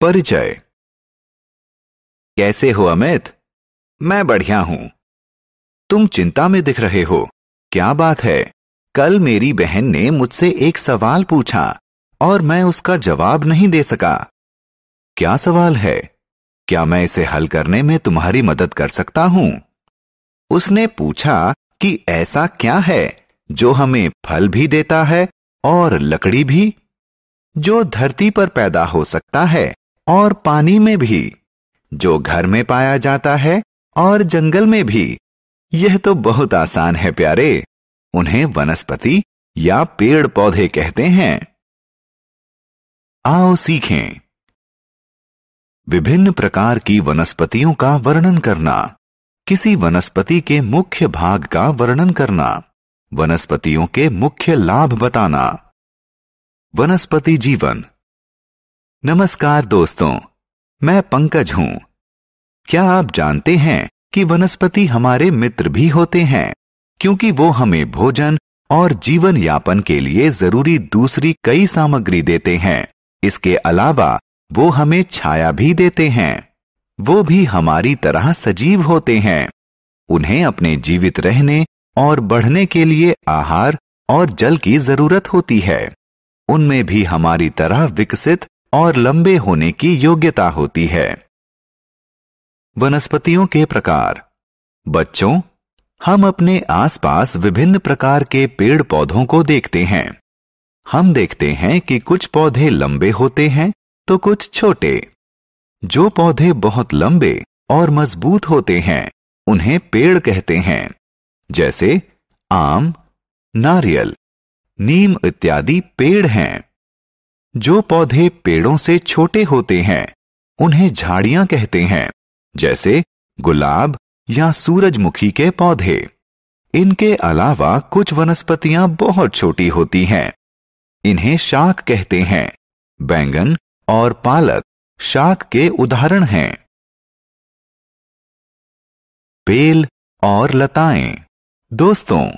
परिचय। कैसे हो अमित? मैं बढ़िया हूं। तुम चिंता में दिख रहे हो, क्या बात है? कल मेरी बहन ने मुझसे एक सवाल पूछा और मैं उसका जवाब नहीं दे सका। क्या सवाल है? क्या मैं इसे हल करने में तुम्हारी मदद कर सकता हूं? उसने पूछा कि ऐसा क्या है जो हमें फल भी देता है और लकड़ी भी, जो धरती पर पैदा हो सकता है और पानी में भी, जो घर में पाया जाता है और जंगल में भी। यह तो बहुत आसान है प्यारे। उन्हें वनस्पति या पेड़ पौधे कहते हैं। आओ सीखें। विभिन्न प्रकार की वनस्पतियों का वर्णन करना। किसी वनस्पति के मुख्य भाग का वर्णन करना। वनस्पतियों के मुख्य लाभ बताना। वनस्पति जीवन। नमस्कार दोस्तों, मैं पंकज हूं। क्या आप जानते हैं कि वनस्पति हमारे मित्र भी होते हैं, क्योंकि वो हमें भोजन और जीवन यापन के लिए जरूरी दूसरी कई सामग्री देते हैं। इसके अलावा वो हमें छाया भी देते हैं। वो भी हमारी तरह सजीव होते हैं। उन्हें अपने जीवित रहने और बढ़ने के लिए आहार और जल की जरूरत होती है। उनमें भी हमारी तरह विकसित और लंबे होने की योग्यता होती है। वनस्पतियों के प्रकार। बच्चों, हम अपने आसपास विभिन्न प्रकार के पेड़ पौधों को देखते हैं। हम देखते हैं कि कुछ पौधे लंबे होते हैं तो कुछ छोटे। जो पौधे बहुत लंबे और मजबूत होते हैं उन्हें पेड़ कहते हैं, जैसे आम, नारियल, नीम इत्यादि पेड़ हैं। जो पौधे पेड़ों से छोटे होते हैं उन्हें झाड़ियां कहते हैं, जैसे गुलाब या सूरजमुखी के पौधे। इनके अलावा कुछ वनस्पतियां बहुत छोटी होती हैं। इन्हें शाक कहते हैं। बैंगन और पालक शाक के उदाहरण हैं। बेल और लताएं। दोस्तों,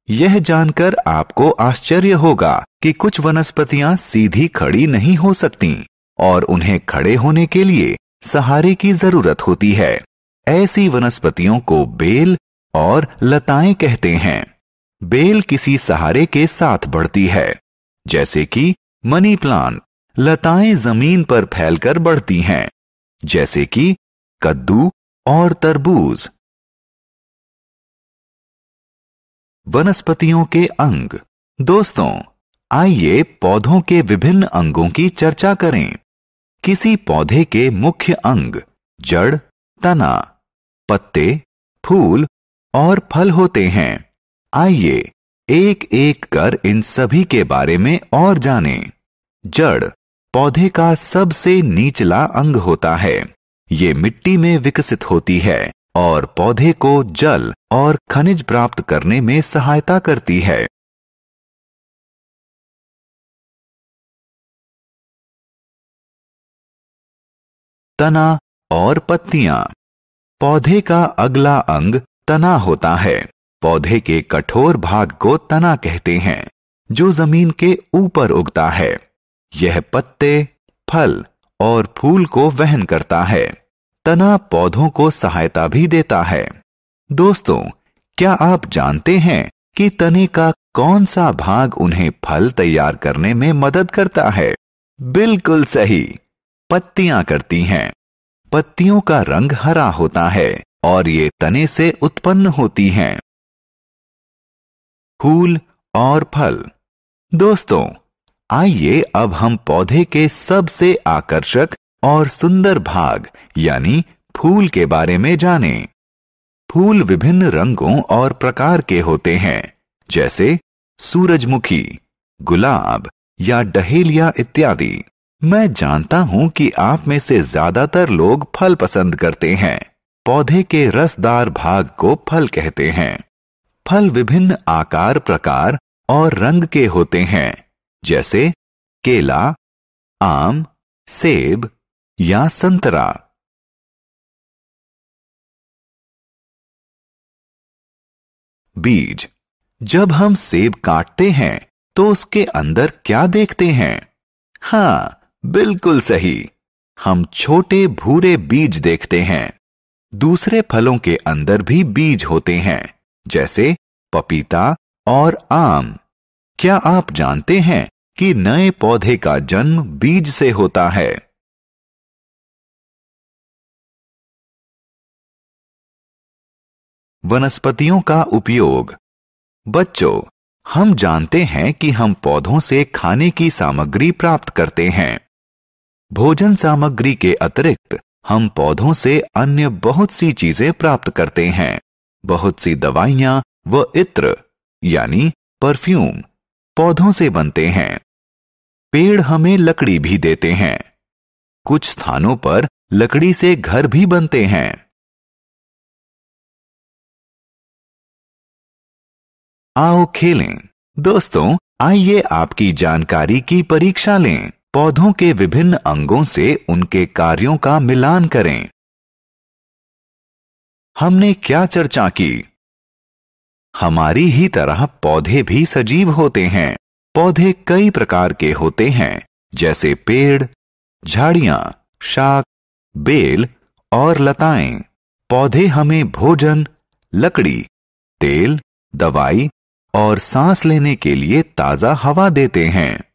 यह जानकर आपको आश्चर्य होगा कि कुछ वनस्पतियां सीधी खड़ी नहीं हो सकती और उन्हें खड़े होने के लिए सहारे की जरूरत होती है। ऐसी वनस्पतियों को बेल और लताएं कहते हैं। बेल किसी सहारे के साथ बढ़ती है, जैसे कि मनी प्लांट। लताएं जमीन पर फैलकर बढ़ती हैं, जैसे कि कद्दू और तरबूज। वनस्पतियों के अंग। दोस्तों, आइए पौधों के विभिन्न अंगों की चर्चा करें। किसी पौधे के मुख्य अंग जड़, तना, पत्ते, फूल और फल होते हैं। आइए एक एक कर इन सभी के बारे में और जानें। जड़ पौधे का सबसे निचला अंग होता है। ये मिट्टी में विकसित होती है और पौधे को जल और खनिज प्राप्त करने में सहायता करती है। तना और पत्तियां। पौधे का अगला अंग तना होता है। पौधे के कठोर भाग को तना कहते हैं, जो जमीन के ऊपर उगता है। यह पत्ते, फल और फूल को वहन करता है। तना पौधों को सहायता भी देता है। दोस्तों, क्या आप जानते हैं कि तने का कौन सा भाग उन्हें फल तैयार करने में मदद करता है? बिल्कुल सही, पत्तियां करती हैं। पत्तियों का रंग हरा होता है और ये तने से उत्पन्न होती हैं। फूल और फल। दोस्तों, आइए अब हम पौधे के सबसे आकर्षक और सुंदर भाग यानी फूल के बारे में जानें। फूल विभिन्न रंगों और प्रकार के होते हैं, जैसे सूरजमुखी, गुलाब या डहेलिया इत्यादि। मैं जानता हूं कि आप में से ज्यादातर लोग फल पसंद करते हैं। पौधे के रसदार भाग को फल कहते हैं। फल विभिन्न आकार, प्रकार और रंग के होते हैं, जैसे केला, आम, सेब या संतरा। बीज। जब हम सेब काटते हैं तो उसके अंदर क्या देखते हैं? हाँ, बिल्कुल सही, हम छोटे भूरे बीज देखते हैं। दूसरे फलों के अंदर भी बीज होते हैं, जैसे पपीता और आम। क्या आप जानते हैं कि नए पौधे का जन्म बीज से होता है? वनस्पतियों का उपयोग। बच्चों, हम जानते हैं कि हम पौधों से खाने की सामग्री प्राप्त करते हैं। भोजन सामग्री के अतिरिक्त हम पौधों से अन्य बहुत सी चीजें प्राप्त करते हैं। बहुत सी दवाइयां व इत्र यानी परफ्यूम पौधों से बनते हैं। पेड़ हमें लकड़ी भी देते हैं। कुछ स्थानों पर लकड़ी से घर भी बनते हैं। आओ खेलें। दोस्तों, आइए आपकी जानकारी की परीक्षा लें। पौधों के विभिन्न अंगों से उनके कार्यों का मिलान करें। हमने क्या चर्चा की? हमारी ही तरह पौधे भी सजीव होते हैं। पौधे कई प्रकार के होते हैं, जैसे पेड़, झाड़ियां, शाक, बेल और लताएं। पौधे हमें भोजन, लकड़ी, तेल, दवाई और सांस लेने के लिए ताजा हवा देते हैं।